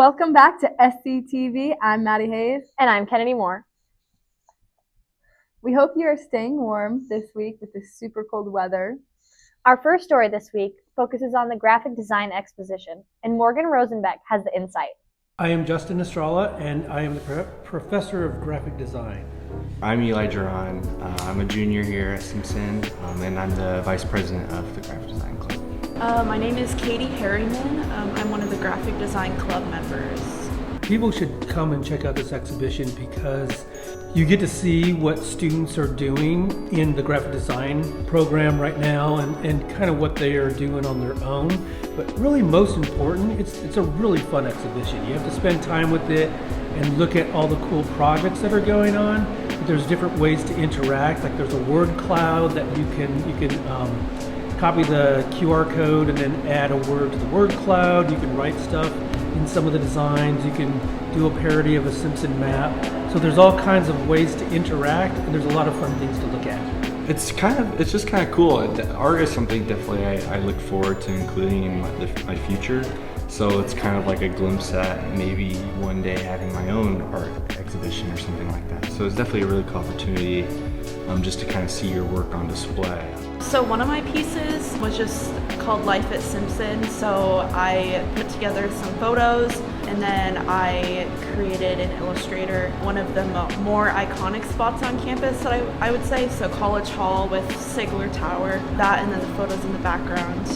Welcome back to SCTV. I'm Maddie Hays. And I'm Kennedy Moore. We hope you are staying warm this week with this super cold weather. Our first story this week focuses on the graphic design exposition, and Morgan Rosenbeck has the insight. I am Justin Estrella, and I am the professor of graphic design. I'm Eli Duran. I'm a junior here at Simpson, and I'm the vice president of the graphic design club. My name is Katie Harriman. I'm one of the graphic design club members. People should come and check out this exhibition because you get to see what students are doing in the graphic design program right now and kind of what they are doing on their own. But really most important, it's a really fun exhibition. You have to spend time with it and look at all the cool projects that are going on. But there's different ways to interact. Like there's a word cloud that you can copy the QR code and then add a word to the word cloud. You can write stuff in some of the designs. You can do a parody of a Simpson map. So there's all kinds of ways to interact, and there's a lot of fun things to look at. It's just kind of cool. Art is something definitely I look forward to including in my future. So it's kind of like a glimpse at maybe one day having my own art exhibition or something like that. So it's definitely a really cool opportunity just to kind of see your work on display. So one of my pieces was just called Life at Simpson. So I put together some photos and then I created in Illustrator one of the more iconic spots on campus that I would say. So College Hall with Sigler Tower, that and then the photos in the background.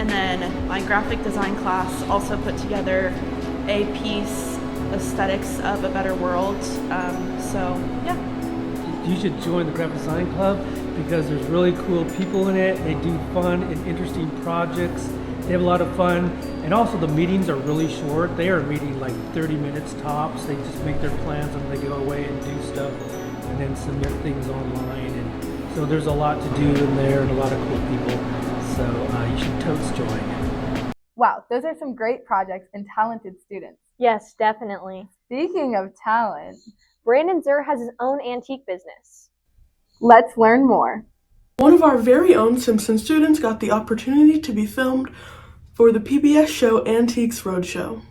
And then my graphic design class also put together a piece, Aesthetics of a Better World. So yeah. You should join the graphic design club because there's really cool people in it. They do fun and interesting projects. They have a lot of fun. And also the meetings are really short. They are meeting like 30 minutes tops. They just make their plans and they go away and do stuff and then submit things online. And so there's a lot to do in there and a lot of cool people. So you should totes join. Wow, those are some great projects and talented students. Yes, definitely. Speaking of talent, Brandon Zehr has his own antique business. Let's learn more. One of our very own Simpson students got the opportunity to be filmed for the PBS show Antiques Roadshow.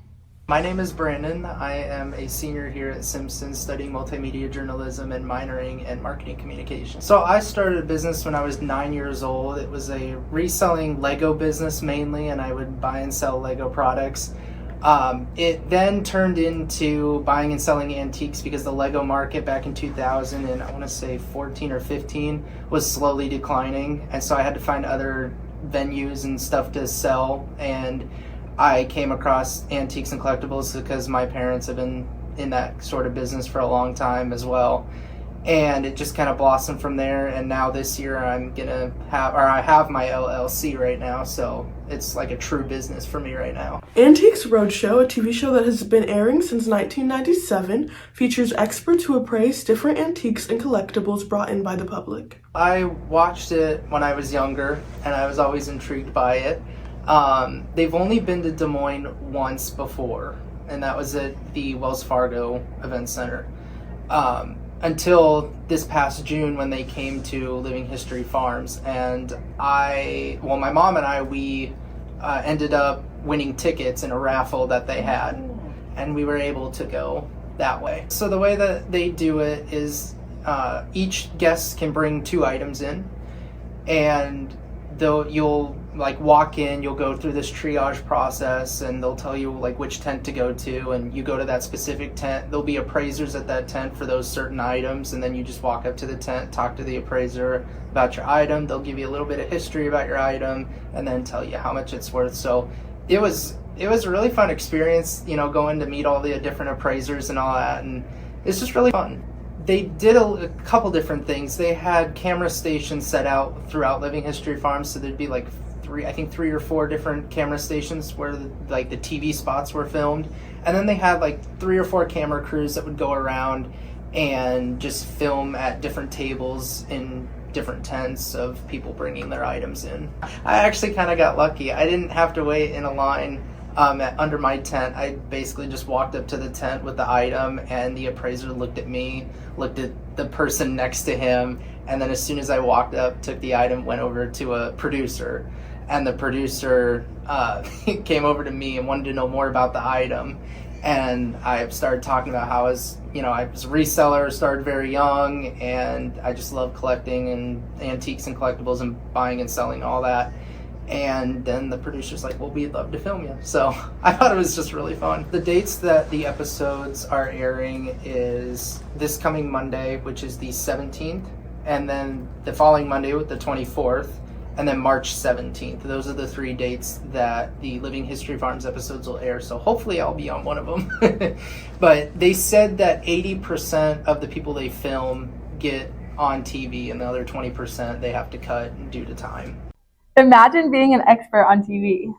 My name is Brandon. I am a senior here at Simpson studying multimedia journalism and minoring in marketing communication. So I started a business when I was 9 years old. It was a reselling Lego business mainly, and I would buy and sell Lego products. It then turned into buying and selling antiques because the Lego market back in 2000 and I want to say 14 or 15 was slowly declining, and so I had to find other venues and stuff to sell, and I came across antiques and collectibles because my parents have been in that sort of business for a long time as well. And it just kind of blossomed from there, and now this year I have my LLC right now, so it's like a true business for me right now. Antiques Roadshow, a TV show that has been airing since 1997, features experts who appraise different antiques and collectibles brought in by the public. I watched it when I was younger, and I was always intrigued by it. They've only been to Des Moines once before, and that was at the Wells Fargo Event Center. Until this past June when they came to Living History Farms, and my mom and I, we ended up winning tickets in a raffle that they had, and we were able to go that way. So the way that they do it is each guest can bring 2 items in, and you'll walk in, you'll go through this triage process, and they'll tell you which tent to go to, and you go to that specific tent. There'll be appraisers at that tent for those certain items, and then you just walk up to the tent, talk to the appraiser about your item. They'll give you a little bit of history about your item and then tell you how much it's worth. So it was a really fun experience, going to meet all the different appraisers and all that, and it's just really fun. They did a couple different things. They had camera stations set out throughout Living History Farms, so there'd be 3 or 4 different camera stations where the TV spots were filmed, and then they had 3 or 4 camera crews that would go around and just film at different tables in different tents of people bringing their items in. I actually kind of got lucky. I didn't have to wait in a line under my tent. I basically just walked up to the tent with the item, and the appraiser looked at me, looked at the person next to him, and then as soon as I walked up, took the item, went over to a producer. and the producer came over to me and wanted to know more about the item. And I started talking about how I was a reseller, started very young, and I just love collecting and antiques and collectibles and buying and selling all that. And then the producer's like, well, we'd love to film you. So I thought it was just really fun. The dates that the episodes are airing is this coming Monday, which is the 17th, and then the following Monday with the 24th, and then March 17th. Those are the 3 dates that the Living History Farms episodes will air. So hopefully I'll be on one of them. But they said that 80% of the people they film get on TV, and the other 20% they have to cut due to time. Imagine being an expert on TV.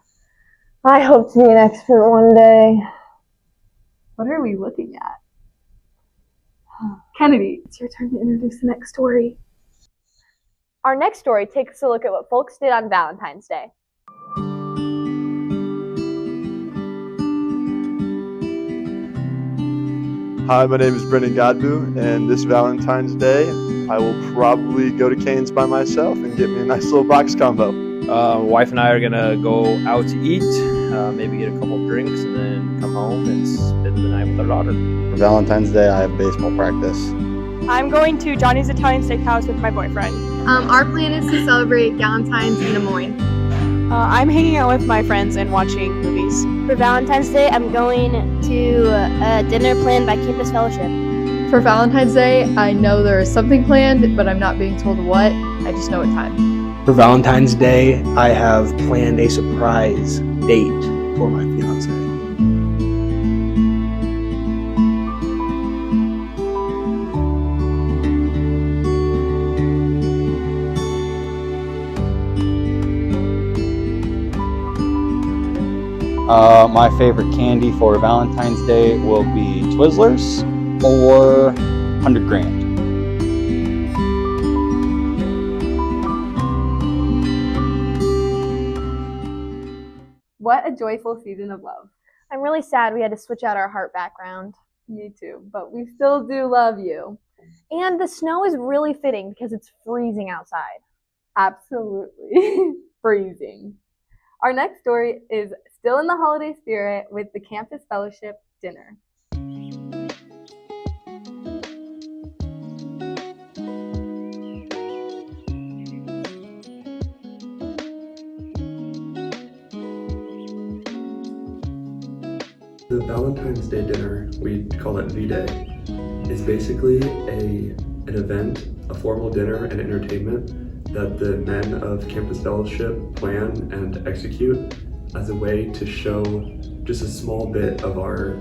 I hope to be an expert one day. What are we looking at? Kennedy, it's your turn to introduce the next story. Our next story takes a look at what folks did on Valentine's Day. Hi, my name is Brendan Godbout, and this Valentine's Day, I will probably go to Cane's by myself and get me a nice little box combo. Wife and I are gonna go out to eat, maybe get a couple drinks, and then come home and spend the night with our daughter. For Valentine's Day, I have baseball practice. I'm going to Johnny's Italian Steakhouse with my boyfriend. Our plan is to celebrate Valentine's in Des Moines. I'm hanging out with my friends and watching movies. For Valentine's Day, I'm going to a dinner planned by Campus Fellowship. For Valentine's Day, I know there is something planned, but I'm not being told what. I just know what time. For Valentine's Day, I have planned a surprise date for my fiance. My favorite candy for Valentine's Day will be Twizzlers or 100 Grand. What a joyful season of love. I'm really sad we had to switch out our heart background. Me too, but we still do love you. And the snow is really fitting because it's freezing outside. Absolutely freezing. Our next story is still in the holiday spirit with the Campus Fellowship dinner. The Valentine's Day dinner, we call it V-Day, is basically an event, a formal dinner and entertainment that the men of Campus Fellowship plan and execute as a way to show just a small bit of our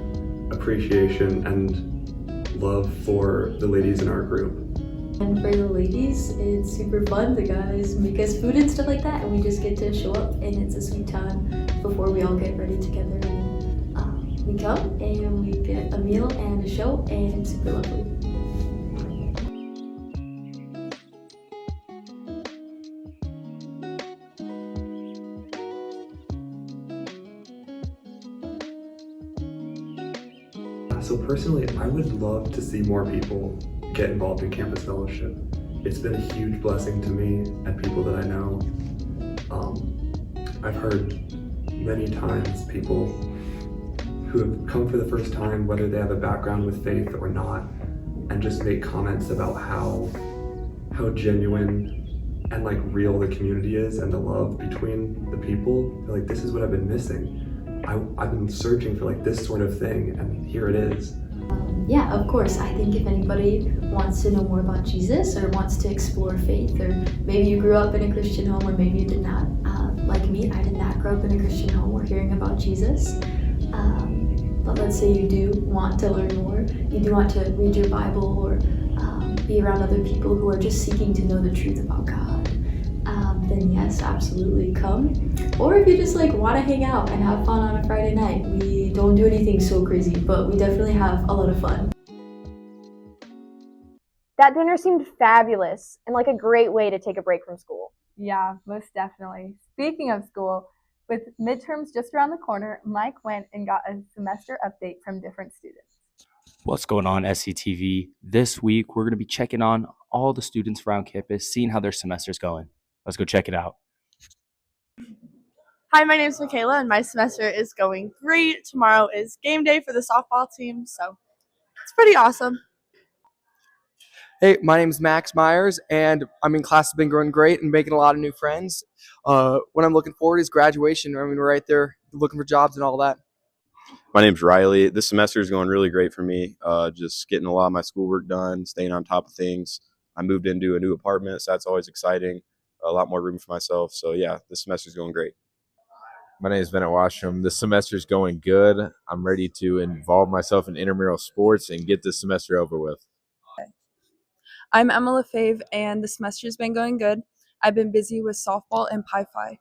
appreciation and love for the ladies in our group. And for the ladies, it's super fun. The guys make us food and stuff like that, and we just get to show up, and it's a sweet time before we all get ready together. And we come and we get a meal and a show, and it's super lovely. So personally, I would love to see more people get involved in Campus Fellowship. It's been a huge blessing to me and people that I know. I've heard many times people who have come for the first time, whether they have a background with faith or not, and just make comments about how genuine and like real the community is and the love between the people. They're like, this is what I've been missing. I've been searching for like this sort of thing, and here it is. Yeah, of course. I think if anybody wants to know more about Jesus or wants to explore faith, or maybe you grew up in a Christian home, or maybe you did not, like me, I did not grow up in a Christian home or hearing about Jesus. But let's say you do want to learn more, you do want to read your Bible or be around other people who are just seeking to know the truth about God. Then yes, absolutely come. Or if you just like want to hang out and have fun on a Friday night, we don't do anything so crazy, but we definitely have a lot of fun. That dinner seemed fabulous and like a great way to take a break from school. Yeah, most definitely. Speaking of school, with midterms just around the corner, Mike went and got a semester update from different students. What's going on, SCTV? This week, we're going to be checking on all the students around campus, seeing how their semester's going. Let's go check it out. Hi, my name is Michaela, and my semester is going great. Tomorrow is game day for the softball team, so it's pretty awesome. Hey, my name is Max Myers, and class has been going great and making a lot of new friends. What I'm looking forward is graduation. We're right there looking for jobs and all that. My name's Riley. This semester is going really great for me. Just getting a lot of my schoolwork done, staying on top of things. I moved into a new apartment, so that's always exciting. A lot more room for myself. So yeah, this semester is going great. My name is Bennett Washam. This semester is going good. I'm ready to involve myself in intramural sports and get this semester over with. I'm Emma LaFave, and the semester's been going good. I've been busy with softball and Pi-Fi.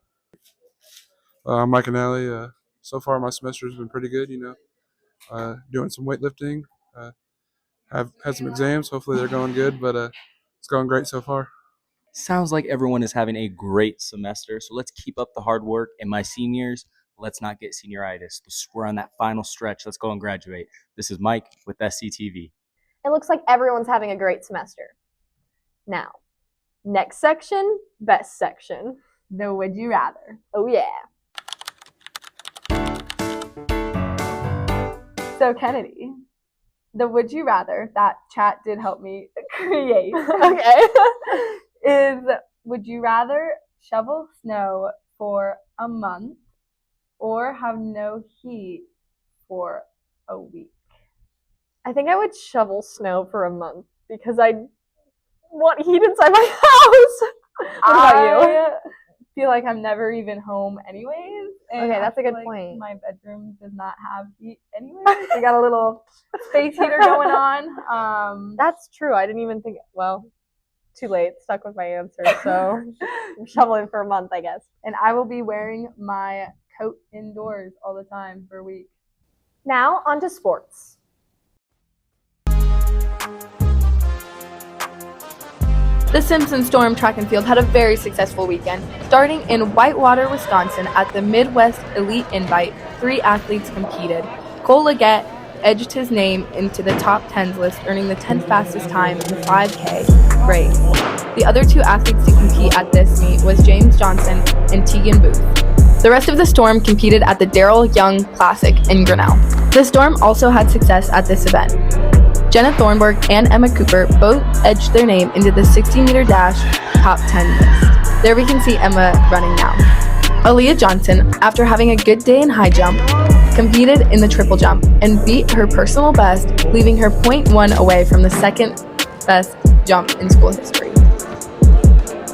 I'm Mike Anelli. So far, my semester has been pretty good. Doing some weightlifting. Have had some exams. Hopefully, they're going good, but it's going great so far. Sounds like everyone is having a great semester, so let's keep up the hard work. And my seniors, let's not get senioritis. We're on that final stretch. Let's go and graduate. This is Mike with SCTV. It looks like everyone's having a great semester. Now, next section, best section. The Would You Rather. Oh yeah. So Kennedy, the Would You Rather that chat did help me create. Okay. Is would you rather shovel snow for a month or have no heat for a week? I think I would shovel snow for a month because I want heat inside my house. What about you? I feel like I'm never even home anyways. And Okay, that's a good like point. My bedroom does not have heat anyways. We got a little space heater going on. That's true. I didn't even think. Well, too late. Stuck with my answer. So I'm shoveling for a month, I guess. And I will be wearing my coat indoors all the time for a week. Now on to sports. The Simpson Storm track and field had a very successful weekend. Starting in Whitewater, Wisconsin at the Midwest Elite Invite, 3 athletes competed. Cole Leggett edged his name into the top 10s list, earning the 10th fastest time in the 5K race. The other 2 athletes to compete at this meet was James Johnson and Tegan Booth. The rest of the Storm competed at the Darrell Young Classic in Grinnell. The Storm also had success at this event. Jenna Thornburg and Emma Cooper both edged their name into the 60-meter dash top 10 list. There we can see Emma running now. Aaliyah Johnson, after having a good day in high jump, competed in the triple jump and beat her personal best, leaving her 0.1 away from the second best jump in school history.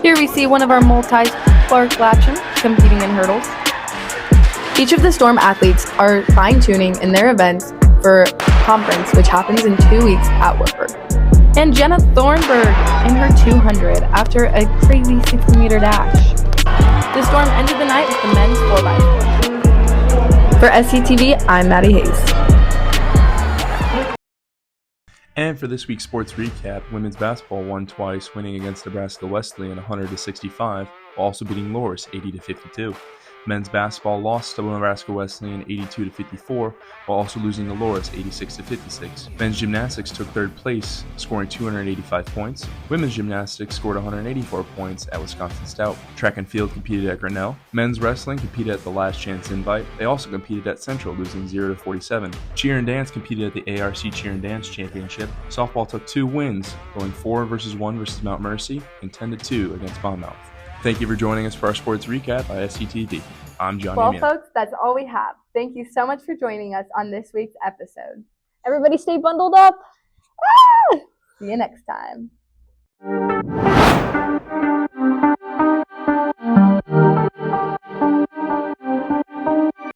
Here we see one of our multis, Clark Latcham, competing in hurdles. Each of the Storm athletes are fine-tuning in their events for conference, which happens in 2 weeks at Woodford. And Jenna Thornburg in her 200 after a crazy 60-meter dash. The Storm ended the night with the men's 4x4. For SCTV, I'm Maddie Hays. And for this week's sports recap, women's basketball won twice, winning against Nebraska Wesleyan 100-65, while also beating Loras 80-52. Men's basketball lost to Nebraska Wesleyan 82-54, while also losing to Loras 86-56. Men's gymnastics took third place, scoring 285 points. Women's gymnastics scored 184 points at Wisconsin Stout. Track and field competed at Grinnell. Men's wrestling competed at the Last Chance Invite. They also competed at Central, losing 0-47. Cheer and dance competed at the ARC Cheer and Dance Championship. Softball took 2 wins, going 4-1 versus Mount Mercy and 10-2 against Monmouth. Thank you for joining us for our sports recap by SCTV. I'm Johny Amina. Well, folks, that's all we have. Thank you so much for joining us on this week's episode. Everybody stay bundled up. See you next time.